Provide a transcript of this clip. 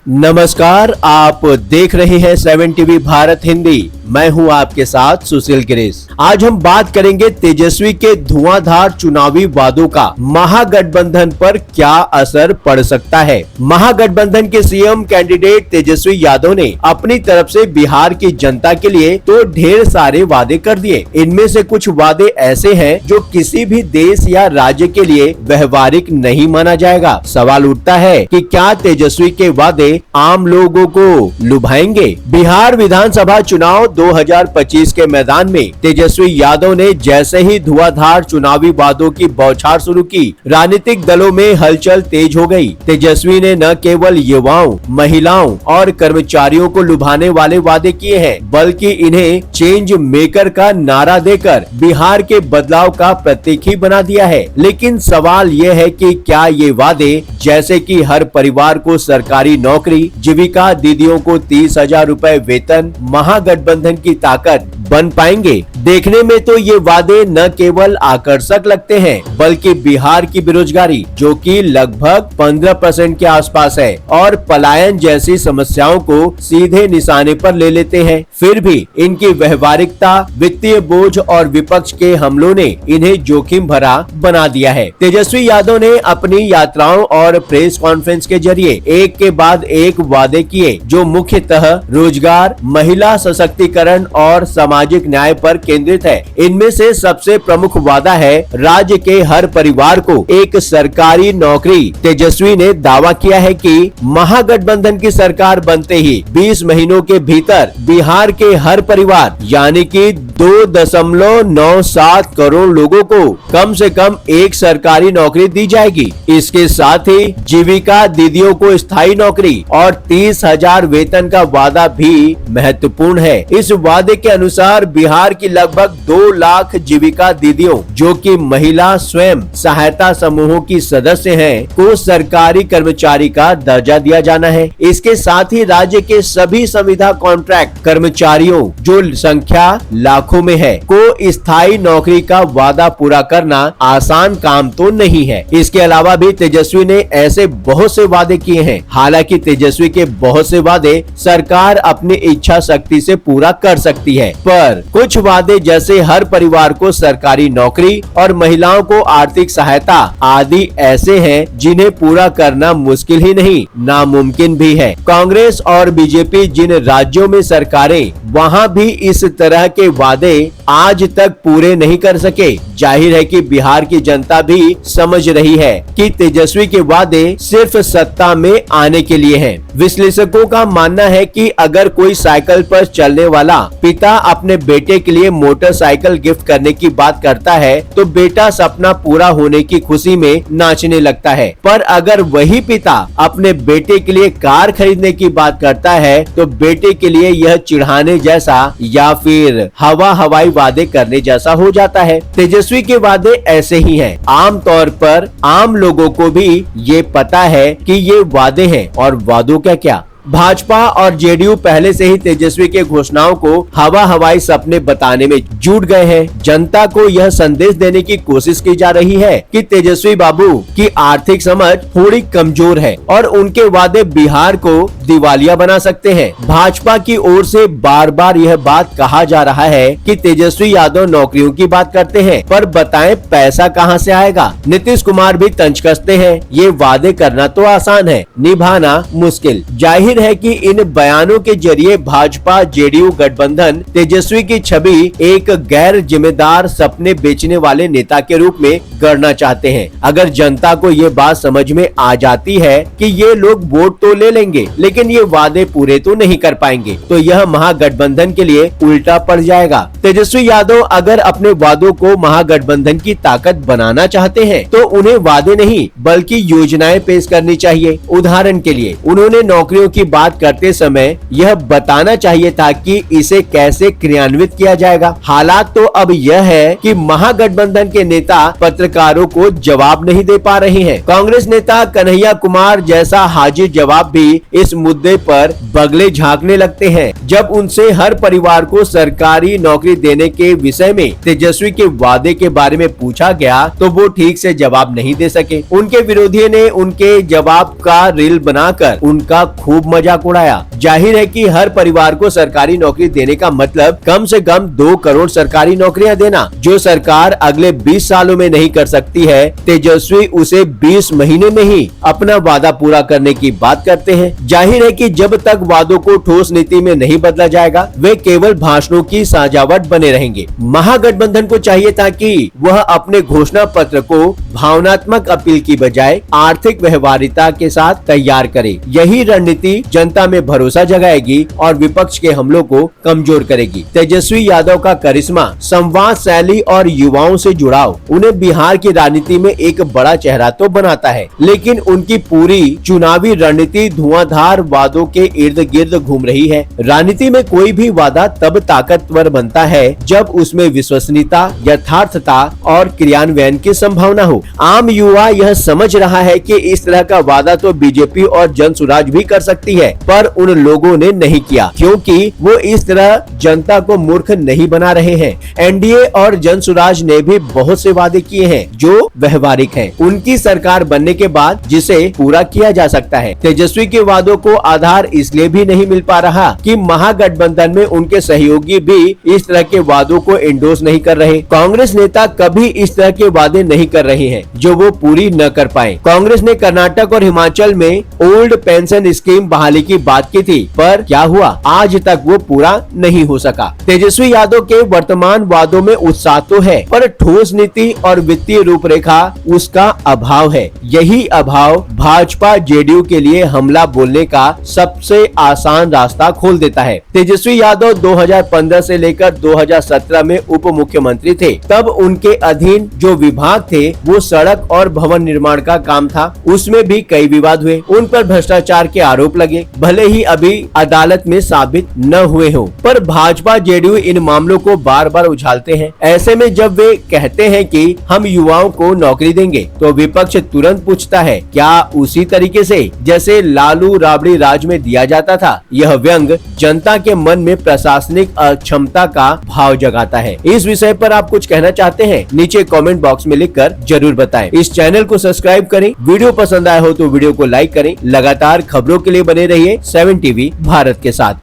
नमस्कार, आप देख रहे हैं 7 टीवी भारत हिंदी। मैं हूं आपके साथ सुशील गिरीश। आज हम बात करेंगे तेजस्वी के धुआंधार चुनावी वादों का महागठबंधन पर क्या असर पड़ सकता है। महागठबंधन के सीएम कैंडिडेट तेजस्वी यादव ने अपनी तरफ से बिहार की जनता के लिए तो ढेर सारे वादे कर दिए। इनमें से कुछ वादे ऐसे हैं जो किसी भी देश या राज्य के लिए व्यवहारिक नहीं माना जाएगा। सवाल उठता है कि क्या तेजस्वी के वादे आम लोगों को लुभाएंगे। बिहार विधानसभा चुनाव 2025 के मैदान में तेजस्वी यादव ने जैसे ही धुआंधार चुनावी वादों की बौछार शुरू की, राजनीतिक दलों में हलचल तेज हो गई। तेजस्वी ने न केवल युवाओं, महिलाओं और कर्मचारियों को लुभाने वाले वादे किए हैं, बल्कि इन्हें चेंज मेकर का नारा देकर बिहार के बदलाव का प्रतीक ही बना दिया है। लेकिन सवाल ये है कि क्या ये वादे, जैसे कि हर परिवार को सरकारी नौकरी, जीविका दीदियों को 30,000 रुपए वेतन, महागठबंधन की ताकत बन पाएंगे। देखने में तो ये वादे न केवल आकर्षक लगते हैं, बल्कि बिहार की बेरोजगारी, जो कि लगभग 15% के आसपास है, और पलायन जैसी समस्याओं को सीधे निशाने पर ले लेते हैं। फिर भी इनकी व्यवहारिकता, वित्तीय बोझ और विपक्ष के हमलों ने इन्हें जोखिम भरा बना दिया है। तेजस्वी यादव ने अपनी यात्राओं और प्रेस कॉन्फ्रेंस के जरिए एक के बाद एक वादे किए, जो मुख्यतः रोजगार, महिला सशक्तिकरण और सामाजिक न्याय पर केंद्रित है। इनमें से सबसे प्रमुख वादा है राज्य के हर परिवार को एक सरकारी नौकरी। तेजस्वी ने दावा किया है कि महागठबंधन की सरकार बनते ही 20 महीनों के भीतर बिहार के हर परिवार यानी कि 2.97 करोड़ लोगों को कम से कम एक सरकारी नौकरी दी जाएगी। इसके साथ ही जीविका दीदियों को स्थायी नौकरी और 30,000 वेतन का वादा भी महत्वपूर्ण है। इस वादे के अनुसार बिहार की लगभग 2 लाख जीविका दीदियों, जो कि महिला स्वयं सहायता समूहों की सदस्य हैं, को सरकारी कर्मचारी का दर्जा दिया जाना है। इसके साथ ही राज्य के सभी संविदा कॉन्ट्रैक्ट कर्मचारियों, जो संख्या लाखों में है, को स्थायी नौकरी का वादा पूरा करना आसान काम तो नहीं है। इसके अलावा भी तेजस्वी ने ऐसे बहुत से वादे किए हैं। हालांकि तेजस्वी के बहुत से वादे सरकार अपनी इच्छा शक्ति से पूरा कर सकती है, पर कुछ वादे जैसे हर परिवार को सरकारी नौकरी और महिलाओं को आर्थिक सहायता आदि ऐसे हैं जिन्हें पूरा करना मुश्किल ही नहीं, नामुमकिन भी है। कांग्रेस और बीजेपी जिन राज्यों में सरकारें, वहां भी इस तरह के वादे आज तक पूरे नहीं कर सके। जाहिर है कि बिहार की जनता भी समझ रही है कि तेजस्वी के वादे सिर्फ सत्ता में आने के लिए हैं। विश्लेषकों का मानना है कि अगर कोई साइकिल पर चलने वाला पिता अपने बेटे के लिए मोटरसाइकिल गिफ्ट करने की बात करता है, तो बेटा सपना पूरा होने की खुशी में नाचने लगता है। पर अगर वही पिता अपने बेटे के लिए कार खरीदने की बात करता है, तो बेटे के लिए यह चिढ़ाने जैसा या फिर हवाई वादे करने जैसा हो जाता है। तेजस्वी के वादे ऐसे ही हैं। आम तौर पर आम लोगों को भी ये पता है कि ये वादे हैं, और वादों क्या भाजपा और जेडीयू पहले से ही तेजस्वी के घोषणाओं को हवाई सपने बताने में जुट गए हैं। जनता को यह संदेश देने की कोशिश की जा रही है कि तेजस्वी बाबू की आर्थिक समझ थोड़ी कमजोर है और उनके वादे बिहार को दिवालिया बना सकते हैं। भाजपा की ओर से बार बार यह बात कहा जा रहा है कि तेजस्वी यादव नौकरियों की बात करते हैं, पर बताएं पैसा कहां से आएगा। नीतीश कुमार भी तंज कसते हैं, ये वादे करना तो आसान है, निभाना मुश्किल। जाहिर है कि इन बयानों के जरिए भाजपा जेडीयू गठबंधन तेजस्वी की छवि एक गैर जिम्मेदार सपने बेचने वाले नेता के रूप में गढ़ना चाहते हैं। अगर जनता को ये बात समझ में आ जाती है कि ये लोग वोट तो ले लेंगे, लेकिन ये वादे पूरे तो नहीं कर पाएंगे, तो यह महागठबंधन के लिए उल्टा पड़ जाएगा। तेजस्वी यादव अगर अपने वादों को महागठबंधन की ताकत बनाना चाहते हैं, तो उन्हें वादे नहीं बल्कि योजनाएं पेश करनी चाहिए। उदाहरण के लिए उन्होंने नौकरियों की बात करते समय यह बताना चाहिए था कि इसे कैसे क्रियान्वित किया जाएगा। हालात तो अब यह है कि महागठबंधन के नेता पत्रकारों को जवाब नहीं दे पा रहे हैं। कांग्रेस नेता कन्हैया कुमार जैसा हाजिर जवाब भी इस मुद्दे पर बगले झांकने लगते हैं। जब उनसे हर परिवार को सरकारी नौकरी देने के विषय में तेजस्वी के वादे के बारे में पूछा गया तो वो ठीक से जवाब नहीं दे सके। उनके विरोधी ने उनके जवाब का रील बनाकर उनका खूब मजाक उड़ाया। जाहिर है कि हर परिवार को सरकारी नौकरी देने का मतलब कम से कम 2 करोड़ सरकारी नौकरियां देना, जो सरकार अगले 20 सालों में नहीं कर सकती है। तेजस्वी उसे 20 महीने में ही अपना वादा पूरा करने की बात करते हैं। जाहिर है कि जब तक वादों को ठोस नीति में नहीं बदला जाएगा, वे केवल भाषणों की सजावट बने रहेंगे। महागठबंधन को चाहिए था कि वह अपने घोषणा पत्र को भावनात्मक अपील की बजाय आर्थिक व्यवहारिता के साथ तैयार करे। यही रणनीति जनता में भरोसा जगाएगी और विपक्ष के हमलों को कमजोर करेगी। तेजस्वी यादव का करिश्मा, संवाद शैली और युवाओं से जुड़ाव उन्हें बिहार की राजनीति में एक बड़ा चेहरा तो बनाता है, लेकिन उनकी पूरी चुनावी रणनीति धुआंधार वादों के इर्द गिर्द घूम रही है। राजनीति में कोई भी वादा तब ताकतवर बनता है जब उसमें विश्वसनीयता, यथार्थता और क्रियान्वयन की संभावना हो। आम युवा यह समझ रहा है कि इस तरह का वादा तो बीजेपी और जनसुराज भी कर सकती है, पर उन लोगों ने नहीं किया क्योंकि वो इस तरह जनता को मूर्ख नहीं बना रहे हैं। एनडीए और जनसुराज ने भी बहुत से वादे किए हैं जो व्यवहारिक हैं। उनकी सरकार बनने के बाद जिसे पूरा किया जा सकता है। तेजस्वी के वादों को आधार इसलिए भी नहीं मिल पा रहा कि महागठबंधन में उनके सहयोगी भी इस तरह के वादों को एंडोर्स नहीं कर रहे। कांग्रेस नेता कभी इस तरह के वादे नहीं कर रहे हैं जो वो पूरी न कर पाए। कांग्रेस ने कर्नाटक और हिमाचल में ओल्ड पेंशन स्कीम बहाली की बात की थी, पर क्या हुआ? आज तक वो पूरा नहीं हो सका। तेजस्वी यादव के वर्तमान वादों में उत्साह तो है, पर ठोस नीति और वित्तीय रूपरेखा उसका अभाव है। यही अभाव भाजपा जेडीयू के लिए हमला बोलने का सबसे आसान रास्ता खोल देता है। तेजस्वी यादव 2015 से लेकर 2017 में उप मुख्यमंत्री थे। तब उनके अधीन जो विभाग थे वो सड़क और भवन निर्माण का काम था। उसमें भी कई विवाद हुए, उन पर भ्रष्टाचार के आरोप लगे, भले ही अभी अदालत में साबित न हुए हो, पर भाजपा जेडीयू इन मामलों को बार बार उछालते हैं। ऐसे में जब वे कहते हैं कि हम युवाओं को नौकरी देंगे, तो विपक्ष तुरंत पूछता है क्या उसी तरीके से जैसे लालू राबड़ी राज में दिया जाता था? यह व्यंग जनता के मन में प्रशासनिक अक्षमता का भाव जगाता है। इस विषय पर आप कुछ कहना चाहते हैं? नीचे कमेंट बॉक्स में लिखकर जरूर बताएं। इस चैनल को सब्सक्राइब करें, वीडियो पसंद आया हो तो वीडियो को लाइक करें। लगातार खबरों के लिए बने रहिए 7 टीवी भारत के साथ।